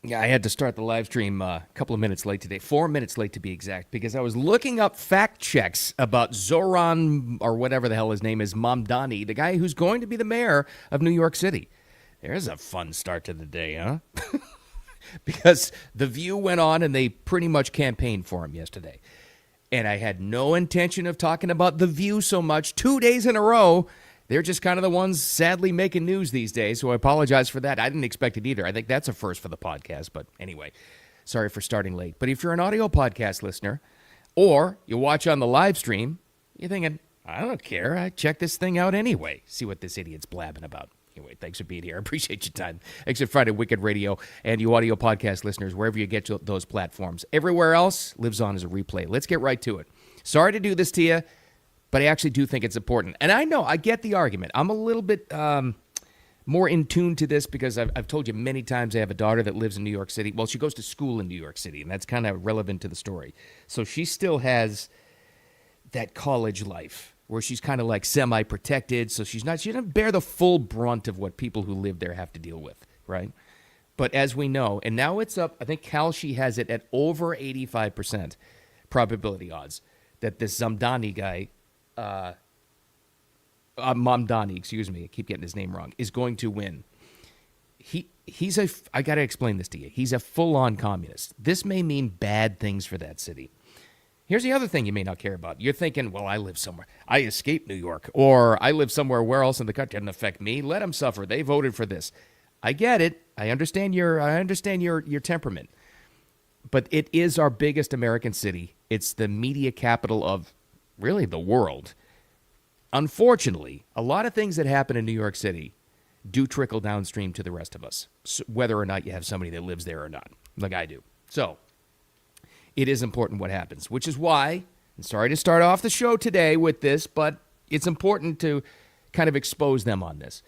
Yeah, I had to start the live stream a couple of minutes late today, 4 minutes late to be exact, because I was looking up fact checks about Zoran, or whatever the hell his name is, Mamdani, the guy who's going to be the mayor of New York City. There's a fun start to the day, huh? Because The View went on and they pretty much campaigned for him yesterday. And I had no intention of talking about The View so much 2 days in a row. They're just kind of the ones sadly making news these days, so I apologize for that. I didn't expect it either. I think that's a first for the podcast, but anyway, sorry for starting late. But if you're an audio podcast listener or you watch on the live stream, you're thinking, I don't care. I check this thing out anyway. See what this idiot's blabbing about. Anyway, thanks for being here. I appreciate your time. Exit Friday Wicked Radio and you audio podcast listeners, wherever you get to those platforms. Everywhere else lives on as a replay. Let's get right to it. Sorry to do this to you, but I actually do think it's important. And I know, I get the argument. I'm a little bit more in tune to this because I've told you many times I have a daughter that lives in New York City. Well, she goes to school in New York City, and that's kind of relevant to the story. So she still has that college life where she's kind of like semi-protected, so she doesn't bear the full brunt of what people who live there have to deal with, right? But as we know, and now it's up, I think Kalshi has it at over 85% probability odds that this Zamdani guy, Mamdani, excuse me, I keep getting his name wrong, is going to win. I got to explain this to you. He's a full-on communist. This may mean bad things for that city. Here's the other thing you may not care about. You're thinking, well, I live somewhere. I escaped New York, or I live somewhere where else in the country. It doesn't affect me. Let them suffer. They voted for this. I get it. I understand your temperament. But it is our biggest American city. It's the media capital of really the world. Unfortunately, a lot of things that happen in New York City do trickle downstream to the rest of us, whether or not you have somebody that lives there or not, like I do. So it is important what happens, which is why, and sorry to start off the show today with this, but it's important to kind of expose them on this.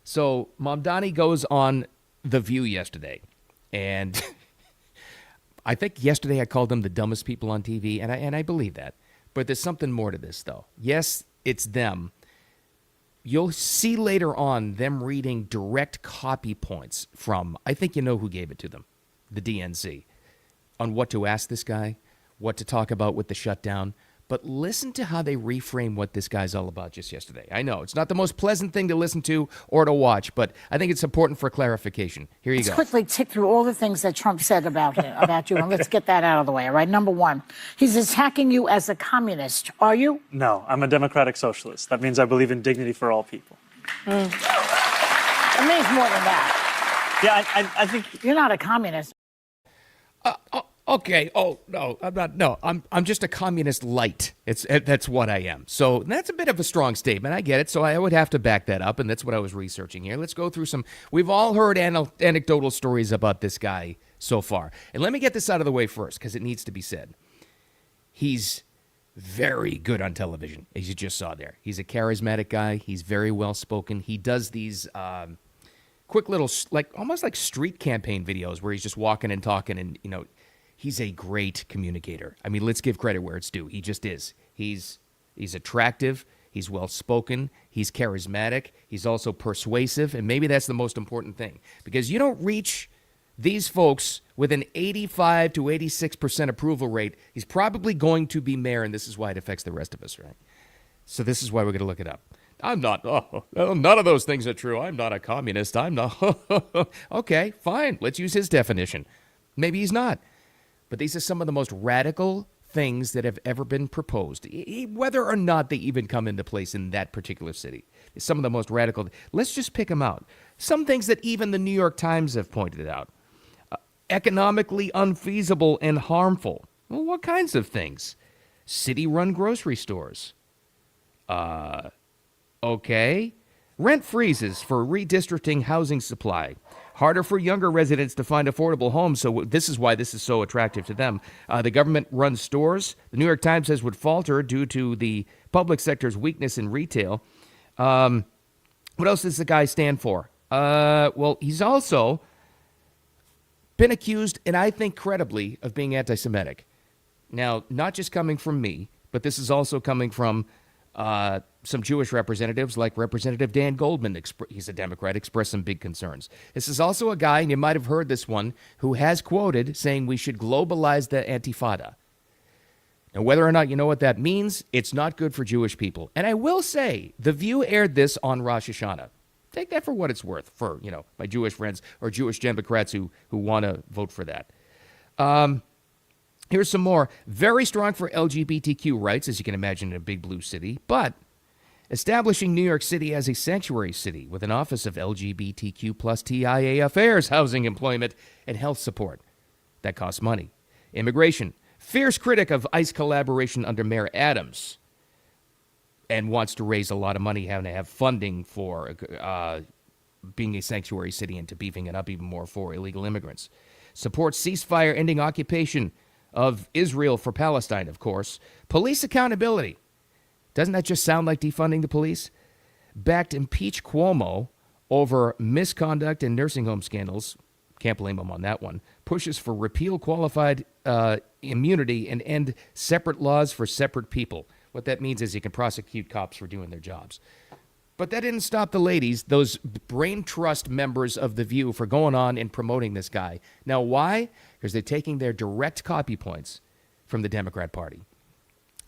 So Mamdani goes on The View yesterday, and I think yesterday I called them the dumbest people on TV, and I believe that. But there's something more to this, though. Yes, it's them. You'll see later on them reading direct copy points from, I think you know who gave it to them, the DNC, on what to ask this guy, what to talk about with the shutdown. But listen to how they reframe what this guy's all about just yesterday. I know it's not the most pleasant thing to listen to or to watch, but I think it's important for clarification. Here you go. Let's quickly tick through all the things that Trump said about you, and let's get that out of the way, all right? Number one, he's attacking you as a communist. Are you? No, I'm a democratic socialist. That means I believe in dignity for all people. It means more than that. Yeah, I think... You're not a communist. Okay. Oh no, I'm not. No, I'm just a communist light. That's what I am. So that's a bit of a strong statement. I get it. So I would have to back that up, and that's what I was researching here. Let's go through some. We've all heard anecdotal stories about this guy so far, and let me get this out of the way first because it needs to be said. He's very good on television, as you just saw there. He's a charismatic guy. He's very well spoken. He does these quick little, almost like street campaign videos where he's just walking and talking, and he's a great communicator. I mean, let's give credit where it's due. He just is. He's attractive. He's well-spoken. He's charismatic. He's also persuasive. And maybe that's the most important thing. Because you don't reach these folks with an 85 to 86% approval rate. He's probably going to be mayor, and this is why it affects the rest of us, right? So this is why we're going to look it up. I'm not. None of those things are true. I'm not a communist. I'm not. Okay, fine. Let's use his definition. Maybe he's not. But these are some of the most radical things that have ever been proposed, whether or not they even come into place in that particular city. Some of the most radical. Let's just pick them out. Some things that even the New York Times have pointed out. Economically unfeasible and harmful. Well, what kinds of things? City-run grocery stores. Okay. Rent freezes for redistricting housing supply. Harder for younger residents to find affordable homes, so this is why this is so attractive to them. The government-run stores, the New York Times says, would falter due to the public sector's weakness in retail. What else does the guy stand for? Well, he's also been accused, and I think credibly, of being anti-Semitic. Now, not just coming from me, but this is also coming from Some Jewish representatives, like Representative Dan Goldman, he's a Democrat, expressed some big concerns. This is also a guy, and you might have heard this one, who has quoted saying we should globalize the Intifada. Now, whether or not you know what that means, it's not good for Jewish people. And I will say, The View aired this on Rosh Hashanah. Take that for what it's worth for, my Jewish friends or Jewish Democrats who want to vote for that. Here's some more. Very strong for LGBTQ rights, as you can imagine, in a big blue city, but establishing New York City as a sanctuary city with an office of LGBTQ plus TIA affairs, housing, employment, and health support. That costs money. Immigration. Fierce critic of ICE collaboration under Mayor Adams and wants to raise a lot of money, having to have funding for being a sanctuary city and to beefing it up even more for illegal immigrants. Supports ceasefire ending occupation of Israel for Palestine, of course. Police accountability. Doesn't that just sound like defunding the police? Backed impeach Cuomo over misconduct and nursing home scandals. Can't blame him on that one. Pushes for repeal qualified immunity and end separate laws for separate people. What that means is you can prosecute cops for doing their jobs. But that didn't stop the ladies, those brain trust members of The View, for going on and promoting this guy. Now, why? Because they're taking their direct copy points from the Democrat Party.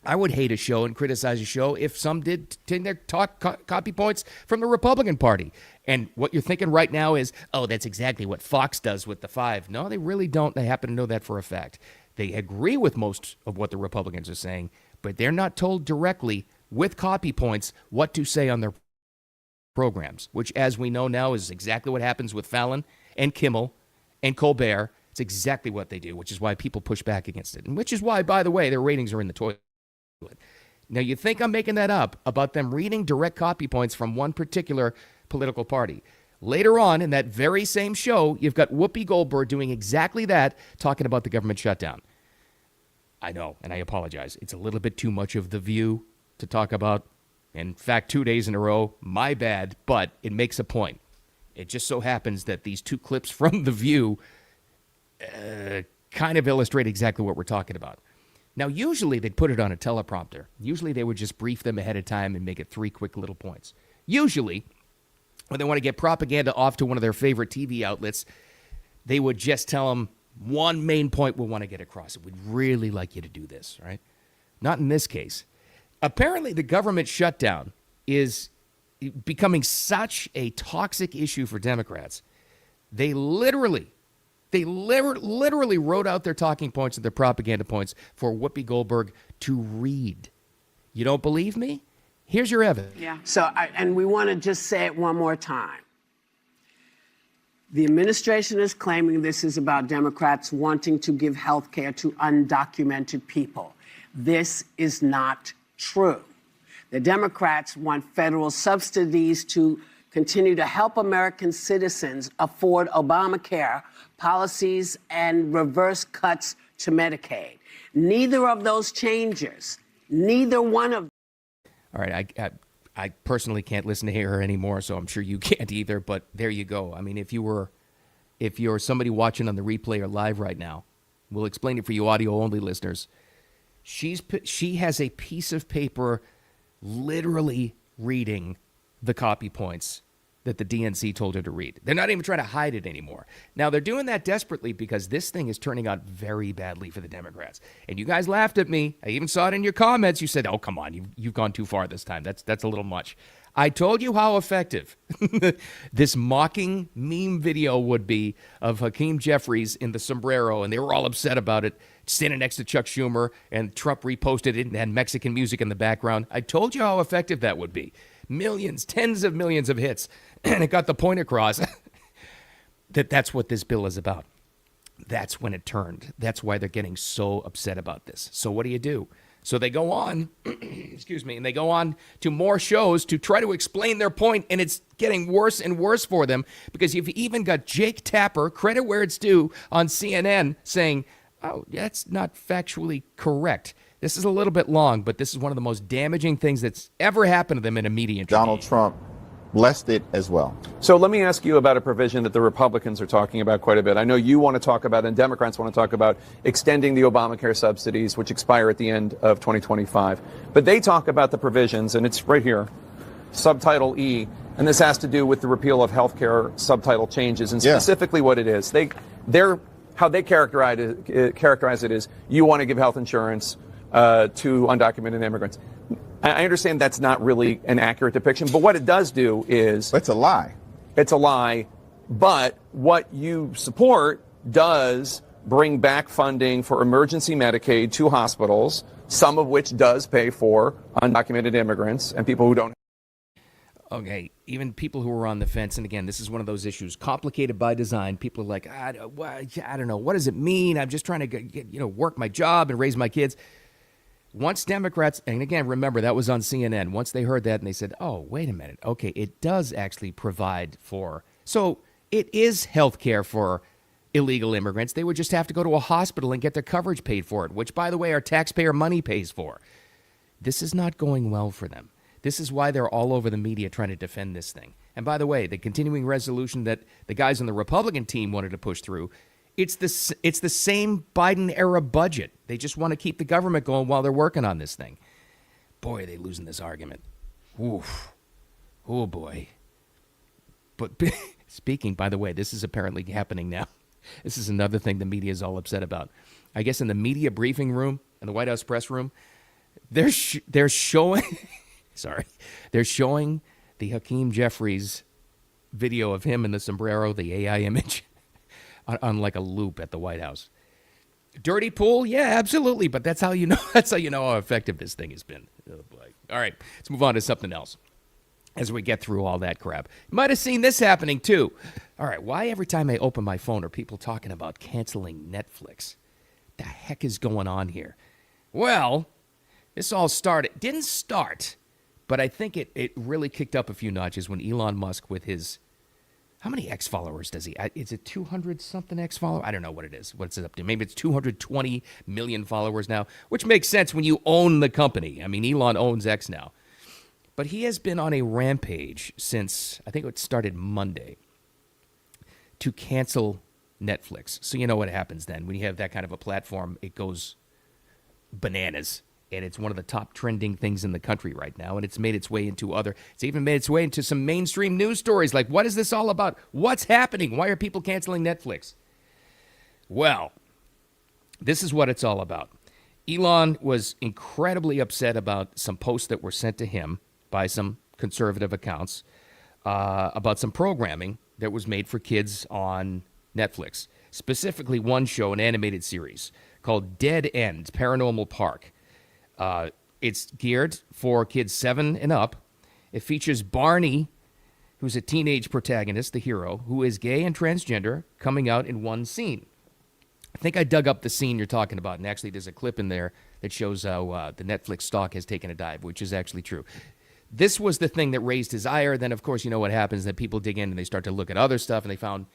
I would hate a show and criticize a show if some did take their copy points from the Republican Party. And what you're thinking right now is, oh, that's exactly what Fox does with the Five. No, they really don't. They happen to know that for a fact. They agree with most of what the Republicans are saying, but they're not told directly with copy points what to say on their programs, which, as we know now, is exactly what happens with Fallon and Kimmel and Colbert. It's exactly what they do, which is why people push back against it. And which is why, by the way, their ratings are in the toilet. Now, you think I'm making that up about them reading direct copy points from one particular political party. Later on in that very same show, you've got Whoopi Goldberg doing exactly that, talking about the government shutdown. I know, and I apologize. It's a little bit too much of The View to talk about. In fact, 2 days in a row, my bad, but it makes a point. It just so happens that these two clips from The View kind of illustrate exactly what we're talking about. Now, usually they'd put it on a teleprompter. Usually they would just brief them ahead of time and make it 3 quick little points. Usually, when they want to get propaganda off to one of their favorite TV outlets, they would just tell them one main point we want to get across. We'd really like you to do this, right? Not in this case. Apparently, the government shutdown is becoming such a toxic issue for Democrats. They literally wrote out their talking points and their propaganda points for Whoopi Goldberg to read. You don't believe me? Here's your evidence. Yeah. And we want to just say it one more time. The administration is claiming this is about Democrats wanting to give health care to undocumented people. This is not true. The Democrats want federal subsidies to continue to help American citizens afford Obamacare policies and reverse cuts to Medicaid. Neither of those changes, neither one of. All right, I personally can't listen to her anymore, so I'm sure you can't either, but there you go. I mean, if you're somebody watching on the replay or live right now, we'll explain it for you audio-only listeners. She has a piece of paper literally reading the copy points that the DNC told her to read. They're not even trying to hide it anymore. Now, they're doing that desperately because this thing is turning out very badly for the Democrats. And you guys laughed at me. I even saw it in your comments. You said, oh, come on, you've gone too far this time. That's a little much. I told you how effective this mocking meme video would be of Hakeem Jeffries in the sombrero, and they were all upset about it, standing next to Chuck Schumer, and Trump reposted it and had Mexican music in the background. I told you how effective that would be. Millions, tens of millions of hits, and it got the point across that's what this bill is about. That's when it turned. That's why they're getting so upset about this. So what do? So they go on, excuse me, and they go on to more shows to try to explain their point, and it's getting worse and worse for them because you've even got Jake Tapper, credit where it's due, on CNN saying, oh, that's not factually correct. This is a little bit long, but this is one of the most damaging things that's ever happened to them in a media interview. Donald Trump blessed it as well. So let me ask you about a provision that the Republicans are talking about quite a bit. I know you want to talk about, and Democrats want to talk about, extending the Obamacare subsidies, which expire at the end of 2025. But they talk about the provisions, and it's right here, subtitle E, and this has to do with the repeal of health care subtitle changes, and specifically what it is. How they characterize it is, you want to give health insurance to undocumented immigrants. I understand that's not really an accurate depiction, but what it does do is... It's a lie. It's a lie, but what you support does bring back funding for emergency Medicaid to hospitals, some of which does pay for undocumented immigrants and people who don't. Okay, even people who are on the fence, and again, this is one of those issues, complicated by design. People are like, I don't know, what does it mean? I'm just trying to get, work my job and raise my kids. Once Democrats, and again, remember, that was on CNN. Once they heard that and they said, oh, wait a minute. Okay, it does actually provide for, so it is health care for illegal immigrants. They would just have to go to a hospital and get their coverage paid for it, which, by the way, our taxpayer money pays for. This is not going well for them. This is why they're all over the media trying to defend this thing. And by the way, the continuing resolution that the guys on the Republican team wanted to push through, it's the same Biden-era budget. They just want to keep the government going while they're working on this thing. Boy, are they losing this argument. Oof. Oh, boy. But speaking, by the way, this is apparently happening now. This is another thing the media is all upset about. I guess in the media briefing room, in the White House press room, they're showing... Sorry. They're showing the Hakeem Jeffries video of him in the sombrero, the AI image, on like a loop at the White House. Dirty pool? Yeah, absolutely. But that's how you know how effective this thing has been. Oh, boy. All right, let's move on to something else as we get through all that crap. You might have seen this happening, too. All right, why every time I open my phone are people talking about canceling Netflix? The heck is going on here? Well, this all didn't start, but I think it really kicked up a few notches when Elon Musk, with his, how many X followers does he? Is it 200-something X followers? I don't know what it is. What's it up to? Maybe it's 220 million followers now, which makes sense when you own the company. I mean, Elon owns X now. But he has been on a rampage since, I think it started Monday, to cancel Netflix. So you know what happens then. When you have that kind of a platform, it goes bananas. And it's one of the top trending things in the country right now. And it's made its way into it's even made its way into some mainstream news stories. Like, what is this all about? What's happening? Why are people canceling Netflix? Well, this is what it's all about. Elon was incredibly upset about some posts that were sent to him by some conservative accounts about some programming that was made for kids on Netflix. Specifically, one show, an animated series called Dead End Paranormal Park. It's geared for kids 7 and up. It features Barney, who's a teenage protagonist, the hero, who is gay and transgender, coming out in one scene. I think I dug up the scene you're talking about, and actually there's a clip in there that shows how the Netflix stock has taken a dive, which is actually true. This was the thing that raised his ire. Then, of course, you know what happens, that people dig in and they start to look at other stuff, and they found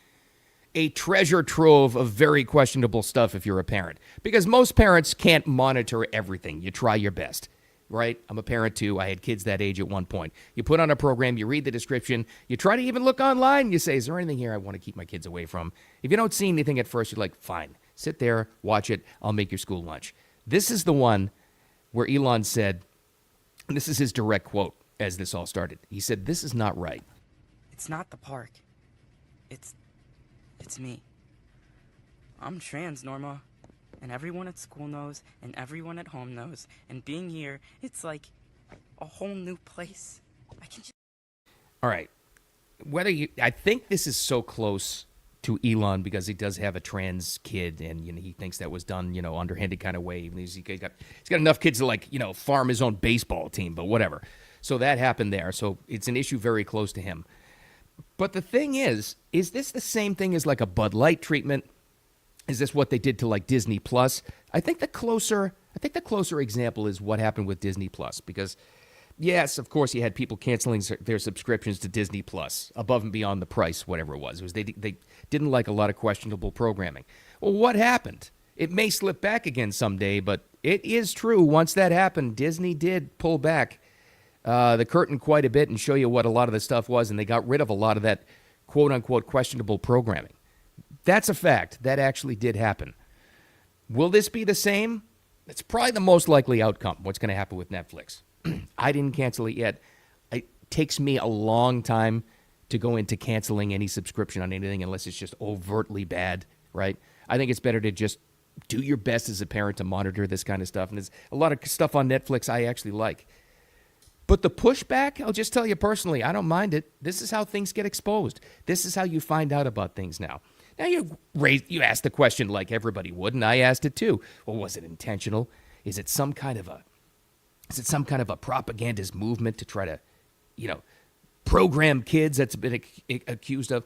a treasure trove of very questionable stuff if you're a parent. Because most parents can't monitor everything. You try your best, right? I'm a parent too. I had kids that age at one point. You put on a program, you read the description, you try to even look online, you say, is there anything here I want to keep my kids away from? If you don't see anything at first, you're like, fine, sit there, watch it, I'll make your school lunch. This is the one where Elon said, and this is his direct quote as this all started. He said, this is not right. It's not the park. It's me. I'm trans, Norma. And everyone at school knows, and everyone at home knows. And being here, it's like a whole new place. I can just... All right. I think this is so close to Elon because he does have a trans kid, and he thinks that was done, underhanded kind of way. He's got enough kids to farm his own baseball team, but whatever. So that happened there. So it's an issue very close to him. But the thing is this the same thing as like a Bud Light treatment? Is this what they did to like Disney Plus? I think the closer example is what happened with Disney Plus, because yes, of course, you had people canceling their subscriptions to Disney Plus above and beyond the price, whatever it was. They didn't like a lot of questionable programming. Well, what happened? It may slip back again someday, but it is true. Once that happened, Disney did pull back the curtain quite a bit and show you what a lot of the stuff was, and they got rid of a lot of that quote-unquote questionable programming. That's a fact. That actually did happen. Will this be the same? It's probably the most likely outcome, what's going to happen with Netflix. I didn't cancel it yet. It takes me a long time to go into canceling any subscription on anything unless it's just overtly bad, right? I think it's better to just do your best as a parent to monitor this kind of stuff. And there's a lot of stuff on Netflix I actually like. But the pushback, I'll just tell you personally, I don't mind it. This is how things get exposed. This is how you find out about things now. Now you asked the question like everybody would, and I asked it too. Well, was it intentional? Is it some kind of a propagandist movement to try to, program kids that's been accused of?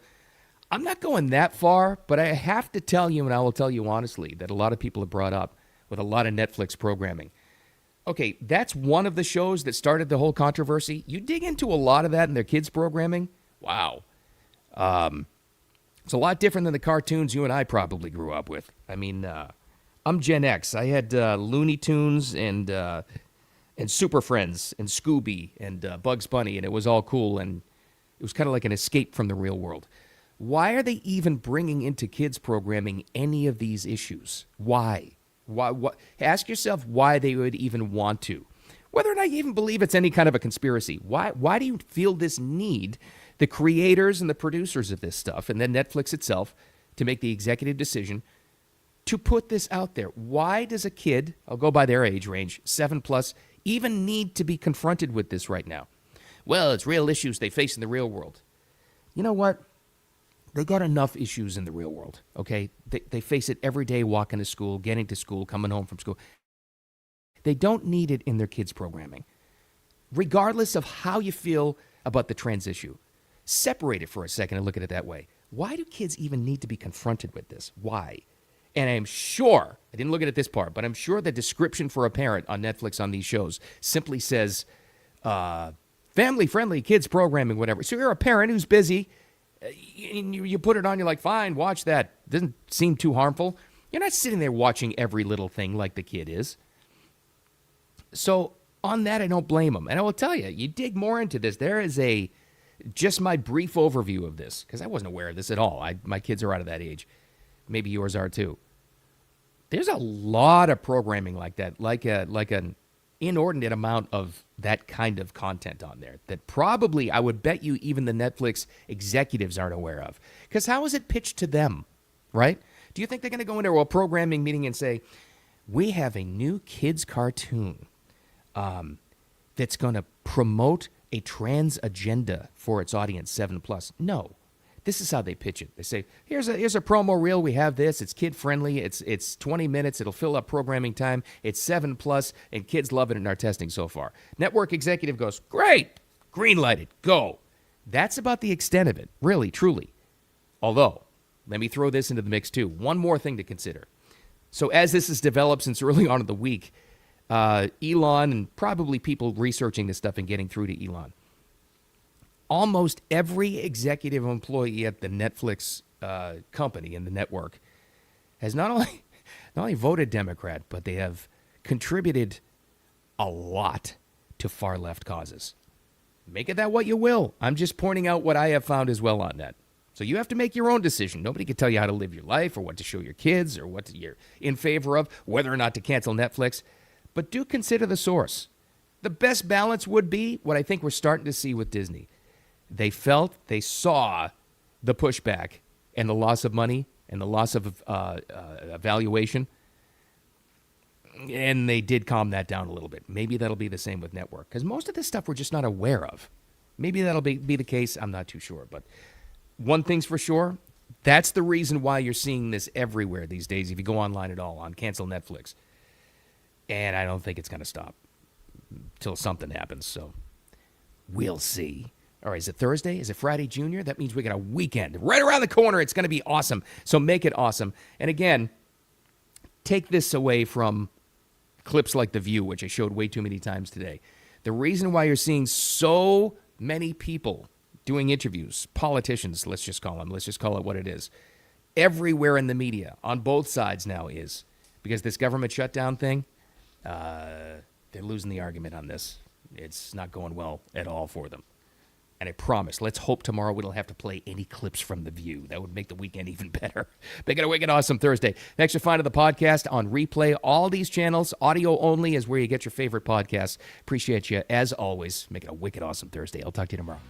I'm not going that far, but I have to tell you, and I will tell you honestly, that a lot of people have brought up with a lot of Netflix programming. Okay, that's one of the shows that started the whole controversy. You dig into a lot of that in their kids' programming, wow. It's a lot different than the cartoons you and I probably grew up with. I mean, I'm Gen X. I had Looney Tunes and Super Friends and Scooby and Bugs Bunny, and it was all cool, and it was kind of like an escape from the real world. Why are they even bringing into kids' programming any of these issues? Why? Why? Ask yourself why they would even want to. Whether or not you even believe it's any kind of a conspiracy. Why do you feel this need, the creators and the producers of this stuff, and then Netflix itself, to make the executive decision to put this out there? Why does a kid, I'll go by their age range, 7+, even need to be confronted with this right now? Well, it's real issues they face in the real world. You know what? They got enough issues in the real world, okay? They face it every day walking to school, getting to school, coming home from school. They don't need it in their kids' programming. Regardless of how you feel about the trans issue, separate it for a second and look at it that way. Why do kids even need to be confronted with this? Why? And I'm sure, I didn't look at it this part, but I'm sure the description for a parent on Netflix on these shows simply says, family-friendly kids programming, whatever. So you're a parent who's busy, you put it on, you're like, fine, watch that. Doesn't seem too harmful. You're not sitting there watching every little thing like the kid is. So on that, I don't blame them. And I will tell you, you dig more into this. There is just my brief overview of this, because I wasn't aware of this at all. My kids are out of that age. Maybe yours are too. There's a lot of programming like that, like an inordinate amount of that kind of content on there that probably, I would bet you, even the Netflix executives aren't aware of. Because how is it pitched to them, right? Do you think they're going to go into a programming meeting and say, we have a new kids cartoon that's going to promote a trans agenda for its audience 7+? No. This is how they pitch it. They say, here's a promo reel. We have this. It's kid friendly. It's 20 minutes. It'll fill up programming time. It's 7+, and kids love it in our testing so far. Network executive goes, great, green lighted, go. That's about the extent of it, really, truly. Although, let me throw this into the mix too. One more thing to consider. So as this has developed since early on in the week, Elon and probably people researching this stuff and getting through to Elon, almost every executive employee at the Netflix company and the network has not only voted Democrat, but they have contributed a lot to far left causes. Make it that what you will. I'm just pointing out what I have found as well on that. So you have to make your own decision. Nobody can tell you how to live your life or what to show your kids or what you're in favor of, whether or not to cancel Netflix. But do consider the source. The best balance would be what I think we're starting to see with Disney. They saw the pushback and the loss of money and the loss of valuation, and they did calm that down a little bit. Maybe that'll be the same with network, because most of this stuff we're just not aware of. Maybe that'll be the case. I'm not too sure. But one thing's for sure, that's the reason why you're seeing this everywhere these days, if you go online at all, on cancel Netflix. And I don't think it's going to stop until something happens, so we'll see. All right, is it Thursday? Is it Friday, Junior? That means we got a weekend right around the corner. It's going to be awesome. So make it awesome. And again, take this away from clips like The View, which I showed way too many times today. The reason why you're seeing so many people doing interviews, politicians, let's just call it what it is, everywhere in the media, on both sides now, is because this government shutdown thing, they're losing the argument on this. It's not going well at all for them. And I promise, let's hope tomorrow we don't have to play any clips from The View. That would make the weekend even better. Make it a wicked awesome Thursday. Thanks for finding the podcast on replay. All these channels, audio only, is where you get your favorite podcasts. Appreciate you, as always. Make it a wicked awesome Thursday. I'll talk to you tomorrow.